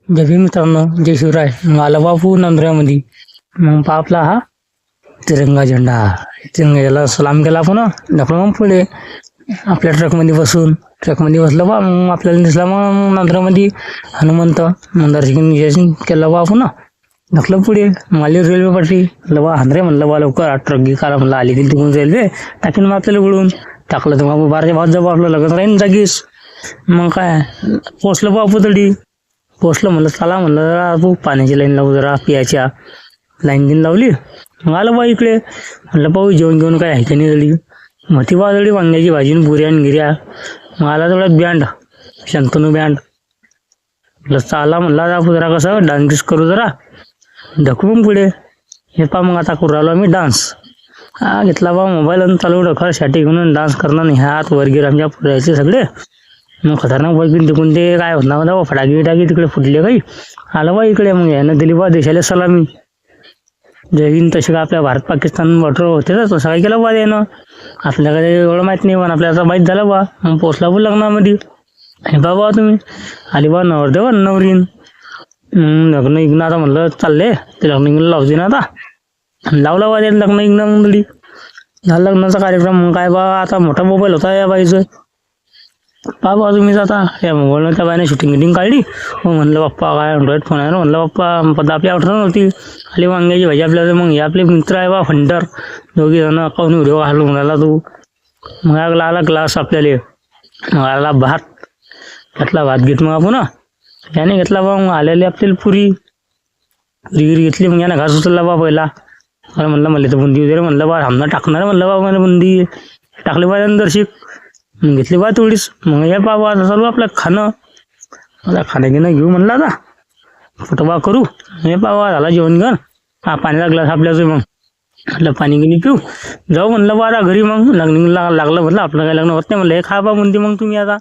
जय भीम मित्रांनो, जय शिवराय. मग आला बापू नांदऱ्यामध्ये. मग आपला हा तिरंगा झेंडा, तिरंगाला सलाम केला आपण. ढकलून मग पुढे आपल्या ट्रकमध्ये बसलं बा. मग आपल्याला दिसला मग नांदऱ्यामध्ये हनुमंत दर्शन केलं बा आपण. ढकलं पुढे माली रेल्वे पाठी म्हणलं बा हांद्रे, म्हणलं बा लवकर ट्रक गी काला म्हणलं आली की तिकडून रेल्वे टाकीन मग आपल्याला उडून टाकलं तर मग बाराच्या भात जाऊ आपलं लगत राहीन जागीच. मग काय पोचलं बापू तडी पोचलं. म्हणलं चला म्हणलं जरा तू पाण्याची लाईन लावू, जरा पियाच्या लाईन गिन लावली. मग आलं बा इकडे. म्हणलं पाहू जेवण घेऊन काय आहे का नाही तडी. मग ती बाजळी वांग्याची भाजी पुऱ्या आणि गिऱ्या. मग आला तेवढ्यात बँड, शंतनू बँड. म्हटलं चाला म्हणलं आपण जरा कसं डान्स करू जरा. ढकलून पुढे हे पा मग आता करू राहिलो आम्ही डान्स. हा घेतला बा मोबाईल आणि चालू ढकल साठी घेऊन डान्स करणार नाही. हात वरगीर आमच्या पुरायचे सगळे. मग खतरनाक वगैरे तिकून ते काय होत ना बा फटाकी तिकडे फुटले काही. आलं बा इकडे. मग यानं दिली बा देशाला सलामी. जय हिंद. तसे का आपल्या भारत पाकिस्तान बॉर्डर होते ना, तसं काय केलं बा यानं. आपल्याकडे एवढं माहीत नाही पण आपल्याला माहीत झालं बा. मग पोचला बा लग्नामध्ये. हे बाबा तुम्ही आली बा नवरदेव नवरीन. लग्न इग्न आता म्हणलं चालले ते लग्न इग्न लावते ना आता. लावला बा त्यात लग्न इग्न मंडळी. झालं लग्नाचा कार्यक्रम. मग काय बा आता मोठा मोबाईल होता या बाईचं. बाबा तुम्हीच आता या मोबाईलनं त्या बाईने शूटिंग काढली. मग म्हणलं बाप्पा काय अँड्रॉइड फोन आहे ना. म्हणलं बाप्पा आपली आठवण नव्हती. आली वांग्याची भाजी आपल्याला. मग हे आपले मित्र आहे बा फंटर. दोघी जण अकाउंट व्हिडिओ घालून राहिला तू. मग आला ग्लास आपल्याला. मग आला भात घेतला. भात घेत मग आपण याने घेतला बा. मग आलेली आपल्याला पुरी गिरी घेतली. मग यानं घास उचलला बा पहिला. मला म्हणलं मला तर बुंदी वगैरे म्हणलं बा आमना टाकणार म्हणलं बा मला बुंदी टाकली बा दर्शिक. मग घेतली बा तेवढीच. मग हे बाबा आता चालू आपलं खाणं. मला खाणं घेणं घेऊ म्हणलं आता फोटो बा करू. हे बाबा झाला जेवण घेऊन. हा पाण्याचा ग्लास आपल्याचं. मग म्हटलं पाणी गिनी पिऊ जाऊ म्हणलं बा आता घरी. मग लग्न लागलं म्हटलं आपलं काय लग्न होत नाही म्हणलं. हे खा बा बुंदी मग तुम्ही आता.